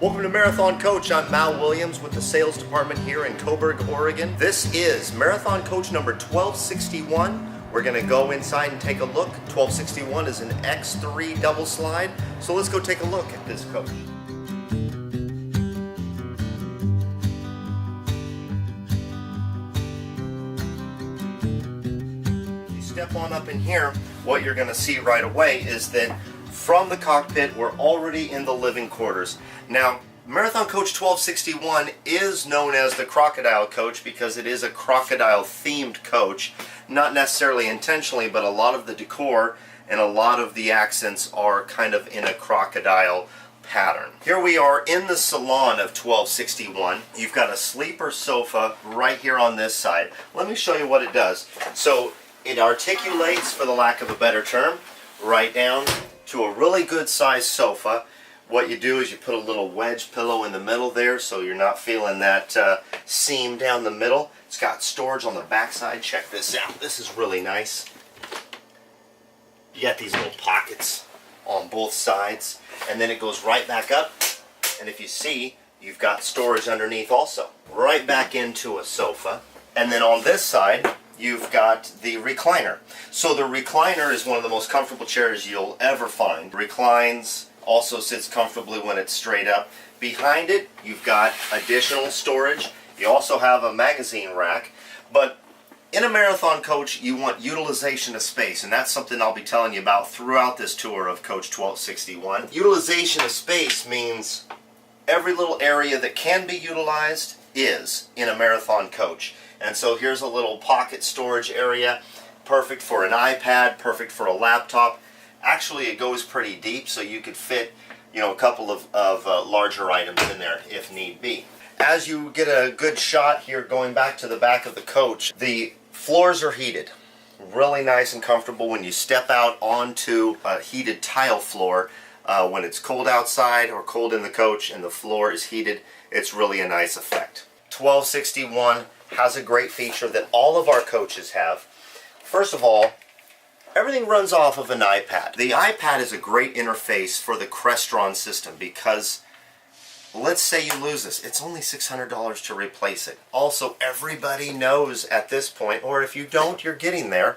Welcome to Marathon Coach. I'm Mal Williams with the sales department here in Coburg, Oregon. This is Marathon Coach number 1261. We're going to go inside and take a look. 1261 is an X3 double slide. So let's go take a look at this coach. You step on up in here, what you're going to see right away is that from the cockpit, we're already in the living quarters. Now, Marathon Coach 1261 is known as the Crocodile Coach because it is a crocodile-themed coach. Not necessarily intentionally, but a lot of the decor and a lot of the accents are kind of in a crocodile pattern. Here we are in the salon of 1261. You've got a sleeper sofa right here on this side. Let me show you what it does. So it articulates, for the lack of a better term, right down to a really good sized sofa. What you do is you put a little wedge pillow in the middle there so you're not feeling that seam down the middle. It's got storage on the back side. Check this out. This is really nice. You got these little pockets on both sides, and then it goes right back up, and if you see, you've got storage underneath also. Right back into a sofa, and then on this side you've got the recliner. So the recliner is one of the most comfortable chairs you'll ever find. Reclines, also sits comfortably when it's straight up. Behind it, you've got additional storage. You also have a magazine rack. But in a Marathon Coach, you want utilization of space, and that's something I'll be telling you about throughout this tour of Coach 1261. Utilization of space means every little area that can be utilized is in a Marathon Coach. And so here's a little pocket storage area, perfect for an iPad, perfect for a laptop. Actually, it goes pretty deep, so you could fit, a couple of larger items in there if need be. As you get a good shot here, going back to the back of the coach, the floors are heated. Really nice and comfortable when you step out onto a heated tile floor. When it's cold outside or cold in the coach and the floor is heated, it's really a nice effect. 1261 has a great feature that all of our coaches have. First of all, everything runs off of an iPad. The iPad is a great interface for the Crestron system because let's say you lose this. It's only $600 to replace it. Also, everybody knows at this point, or if you don't, you're getting there,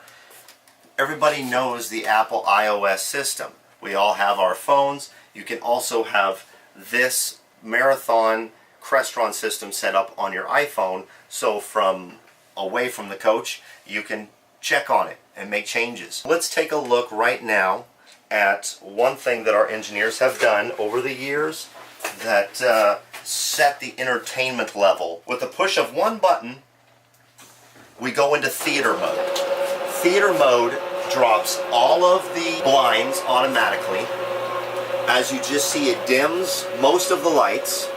everybody knows the Apple iOS system. We all have our phones. You can also have this Marathon Crestron system set up on your iPhone, so from away from the coach, you can check on it and make changes. Let's take a look right now at one thing that our engineers have done over the years that set the entertainment level. With the push of one button, we go into theater mode. Theater mode drops all of the blinds automatically. As you just see, it dims most of the lights,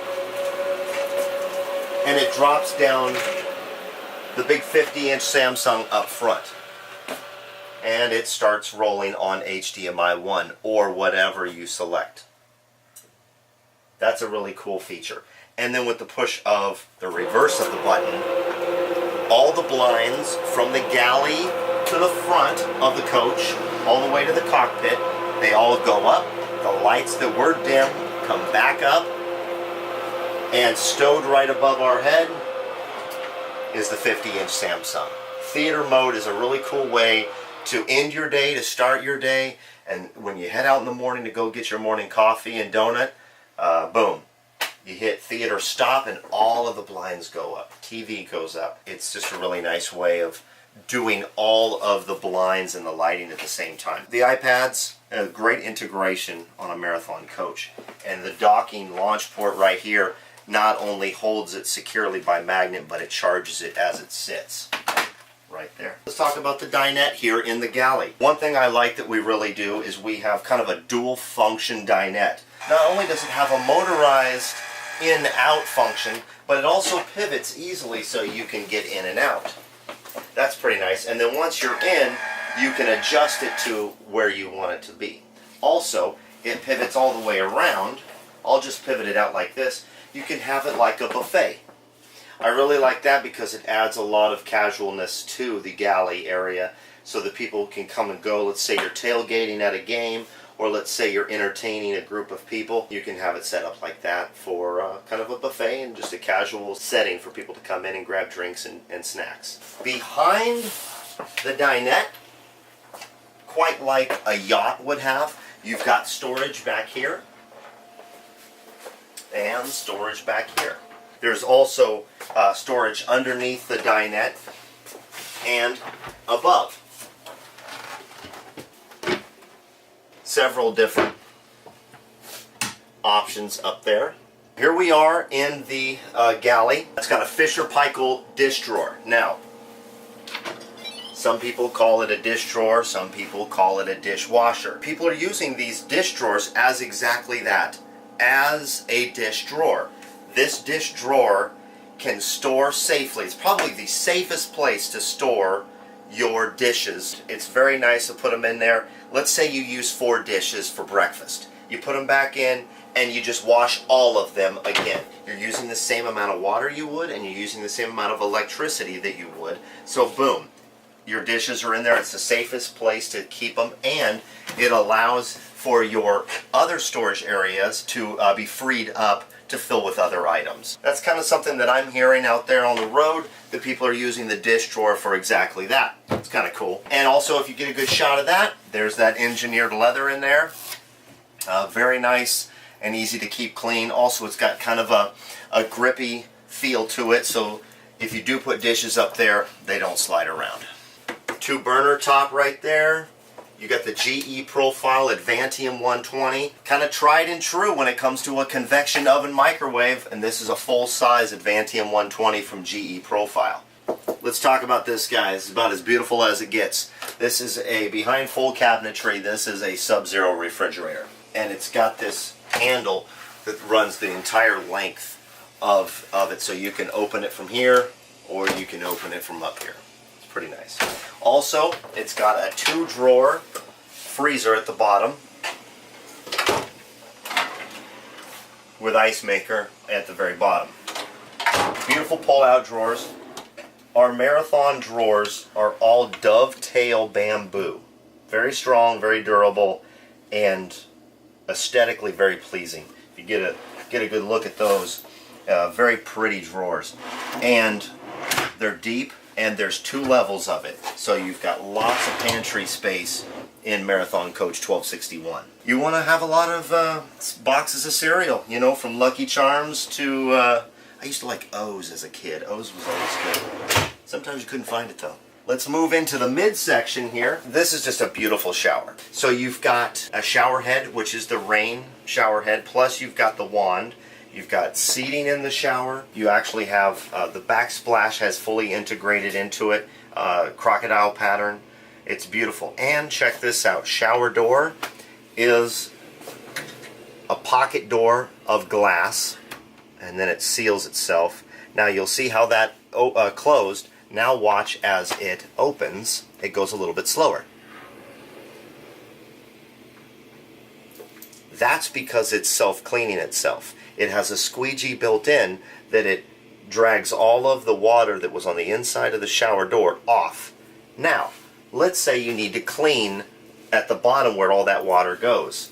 and it drops down the big 50-inch Samsung up front. And it starts rolling on HDMI 1 or whatever you select. That's a really cool feature. And then with the push of the reverse of the button, all the blinds from the galley to the front of the coach, all the way to the cockpit, they all go up. The lights that were dim come back up. And stowed right above our head is the 50-inch Samsung. Theater mode is a really cool way to end your day, to start your day, and when you head out in the morning to go get your morning coffee and donut, boom, you hit theater stop and all of the blinds go up. TV goes up. It's just a really nice way of doing all of the blinds and the lighting at the same time. The iPads, a great integration on a Marathon Coach, and the docking launch port right here not only holds it securely by magnet, but it charges it as it sits. Right there. Let's talk about the dinette here in the galley. One thing I like that we really do is we have kind of a dual function dinette. Not only does it have a motorized in-out function, but it also pivots easily so you can get in and out. That's pretty nice. And then once you're in, you can adjust it to where you want it to be. Also, it pivots all the way around. I'll just pivot it out like this. You can have it like a buffet. I really like that because it adds a lot of casualness to the galley area so that people can come and go. Let's say you're tailgating at a game, or let's say you're entertaining a group of people, you can have it set up like that for kind of a buffet and just a casual setting for people to come in and grab drinks and snacks. Behind the dinette, quite like a yacht would have, you've got storage back here and storage back here. There's also storage underneath the dinette and above. Several different options up there. Here we are in the galley. It's got a Fisher-Paykel dish drawer. Now, some people call it a dish drawer, some people call it a dishwasher. People are using these dish drawers as exactly that, as a dish drawer. This dish drawer can store safely. It's probably the safest place to store your dishes. It's very nice to put them in there. Let's say you use 4 dishes for breakfast. You put them back in and you just wash all of them again. You're using the same amount of water you would, and you're using the same amount of electricity that you would. So boom, your dishes are in there. It's the safest place to keep them, and it allows for your other storage areas to be freed up to fill with other items. That's kind of something that I'm hearing out there on the road, that people are using the dish drawer for exactly that. It's kind of cool. And also, if you get a good shot of that, there's that engineered leather in there. Very nice and easy to keep clean. Also, it's got kind of a grippy feel to it, so if you do put dishes up there, they don't slide around. 2 burner top right there. You got the GE Profile Advantium 120. Kind of tried and true when it comes to a convection oven microwave, and this is a full-size Advantium 120 from GE Profile. Let's talk about this, guys. It's about as beautiful as it gets. This is a behind full cabinetry. This is a Sub-Zero refrigerator, and it's got this handle that runs the entire length of it, so you can open it from here or you can open it from up here. It's pretty nice. Also, it's got a 2-drawer freezer at the bottom with ice maker at the very bottom. Beautiful pull-out drawers. Our Marathon drawers are all dovetail bamboo. Very strong, very durable, and aesthetically very pleasing. If you get a good look at those, very pretty drawers. And they're deep, and there's 2 levels of it. So you've got lots of pantry space in Marathon Coach 1261. You want to have a lot of boxes of cereal, you know, from Lucky Charms to, I used to like O's as a kid. O's was always good. Sometimes you couldn't find it though. Let's move into the midsection here. This is just a beautiful shower. So you've got a shower head, which is the rain shower head, plus you've got the wand. You've got seating in the shower. You actually have the backsplash has fully integrated into it, crocodile pattern. It's beautiful. And check this out. Shower door is a pocket door of glass, and then it seals itself. Now you'll see how that closed. Now watch as it opens. It goes a little bit slower. That's because it's self-cleaning itself. It has a squeegee built in that it drags all of the water that was on the inside of the shower door off. Now, let's say you need to clean at the bottom where all that water goes.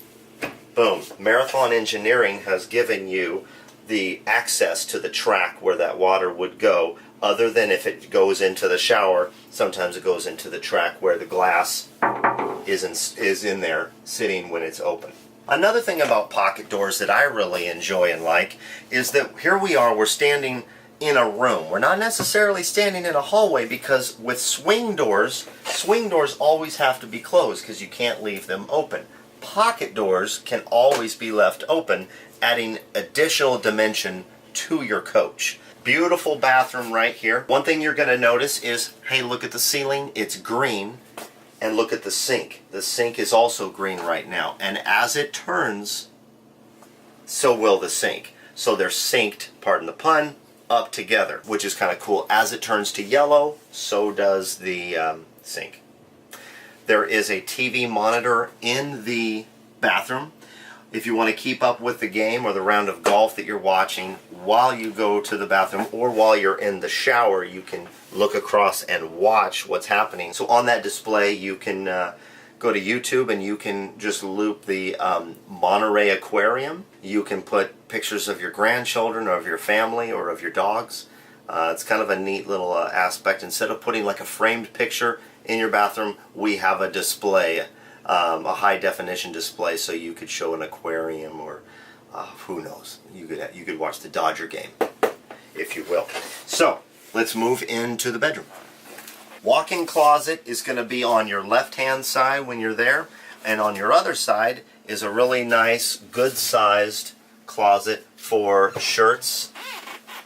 Boom. Marathon Engineering has given you the access to the track where that water would go, other than if it goes into the shower. Sometimes it goes into the track where the glass is in there sitting when it's open. Another thing about pocket doors that I really enjoy and like is that here we are, we're standing in a room. We're not necessarily standing in a hallway, because with swing doors always have to be closed because you can't leave them open. Pocket doors can always be left open, adding additional dimension to your coach. Beautiful bathroom right here. One thing you're going to notice is, hey, look at the ceiling, it's green. And look at the sink. The sink is also green right now. And as it turns, so will the sink. So they're synced, pardon the pun, up together, which is kind of cool. As it turns to yellow, so does the sink. There is a TV monitor in the bathroom. If you want to keep up with the game or the round of golf that you're watching while you go to the bathroom or while you're in the shower, you can look across and watch what's happening. So on that display you can Go to YouTube and you can just loop the Monterey Aquarium. You can put pictures of your grandchildren or of your family or of your dogs. It's kind of a neat little aspect. Instead of putting like a framed picture in your bathroom, we have a display, a high definition display, so you could show an aquarium, or who knows, you could watch the Dodger game, if you will. So let's move into the bedroom. Walk-in closet is going to be on your left-hand side when you're there, and on your other side is a really nice, good-sized closet for shirts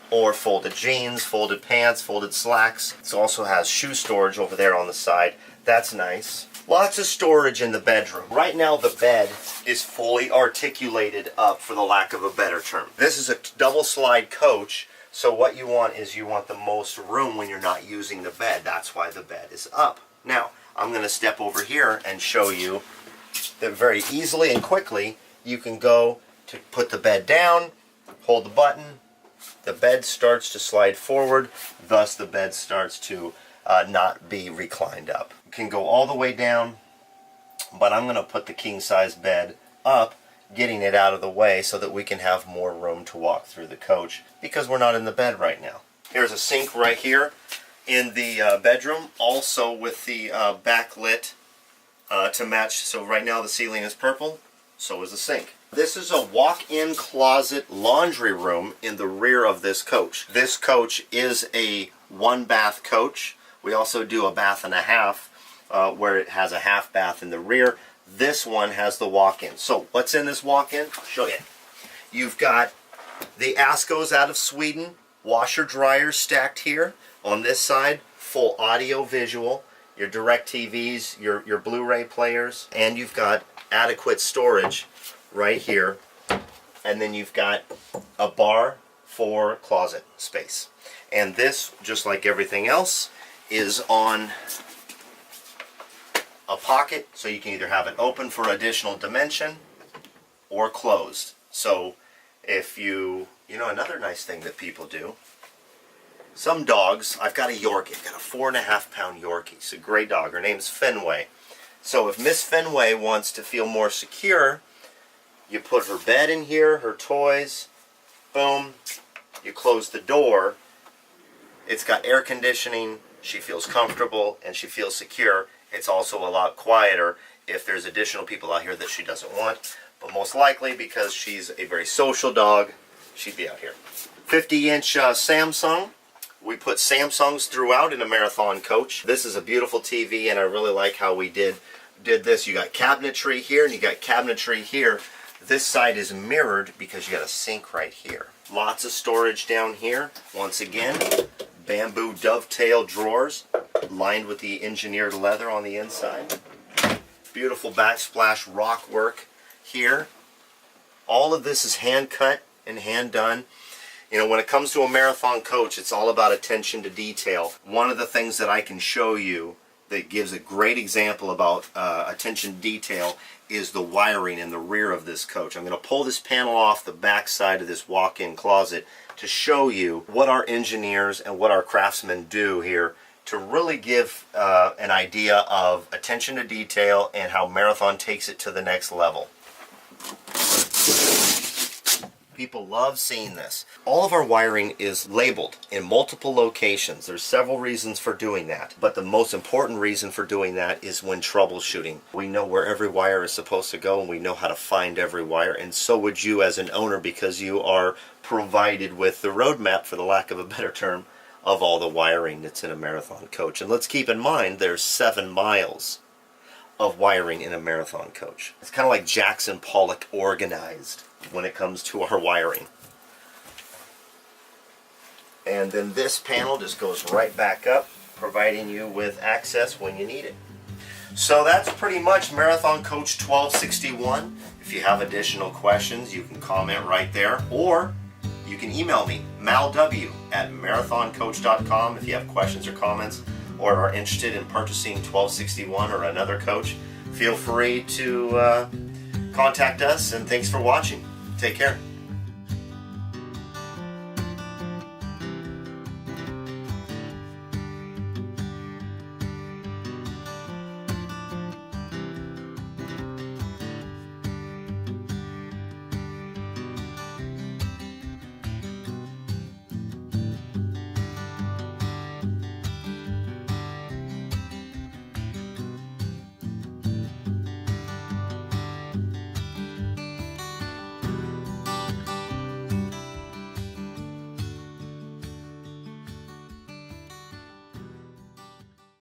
or folded jeans, folded pants, folded slacks. It also has shoe storage over there on the side. That's nice. Lots of storage in the bedroom. Right now the bed is fully articulated up, for the lack of a better term. This is a double slide coach, so what you want is you want the most room when you're not using the bed. That's why the bed is up. Now, I'm going to step over here and show you that very easily and quickly you can go to put the bed down, hold the button, the bed starts to slide forward, thus the bed starts to not be reclined up. You can go all the way down, but I'm going to put the king-size bed up, getting it out of the way so that we can have more room to walk through the coach, because we're not in the bed right now. Here's a sink right here in the bedroom, also with the backlit to match. So right now the ceiling is purple, so is the sink. This is a walk-in closet laundry room in the rear of this coach. This coach is a one-bath coach. We also do a bath and a half, where it has a half bath in the rear. This one has the walk-in. So what's in this walk-in? I'll show you. You've got the Askos out of Sweden, washer dryers stacked here. On this side, full audio visual, your DirecTVs, your Blu-ray players, and you've got adequate storage right here. And then you've got a bar for closet space. And this, just like everything else, is on a pocket, so you can either have it open for additional dimension or closed. So if you know, another nice thing that people do, some dogs, I've got a Yorkie, I've got a 4.5-pound Yorkie. It's a great dog. Her name's Fenway. So if Miss Fenway wants to feel more secure, you put her bed in here, her toys, boom, you close the door. It's got air conditioning, she feels comfortable, and she feels secure. It's also a lot quieter if there's additional people out here that she doesn't want, but most likely, because she's a very social dog, she'd be out here. 50-inch Samsung. We put Samsungs throughout in a Marathon coach. This is a beautiful TV, and I really like how we did this. You got cabinetry here, and you got cabinetry here. This side is mirrored because you got a sink right here. Lots of storage down here. Once again, bamboo dovetail drawers lined with the engineered leather on the inside. Beautiful backsplash rock work here. All of this is hand cut and hand done. You know, when it comes to a Marathon coach, it's all about attention to detail. One of the things that I can show you that gives a great example about attention to detail is the wiring in the rear of this coach. I'm going to pull this panel off the back side of this walk-in closet to show you what our engineers and what our craftsmen do here to really give an idea of attention to detail and how Marathon takes it to the next level. People love seeing this. All of our wiring is labeled in multiple locations. There's several reasons for doing that, but the most important reason for doing that is when troubleshooting. We know where every wire is supposed to go, and we know how to find every wire, and so would you as an owner, because you are provided with the roadmap, for the lack of a better term, of all the wiring that's in a Marathon coach. And let's keep in mind there's 7 miles of wiring in a Marathon coach. It's kind of like Jackson Pollock organized when it comes to our wiring. And then this panel just goes right back up, providing you with access when you need it. So that's pretty much Marathon Coach 1261. If you have additional questions, you can comment right there, or you can email me, malw@marathoncoach.com, if you have questions or comments, or are interested in purchasing 1261 or another coach. Feel free to contact us, and thanks for watching. Take care.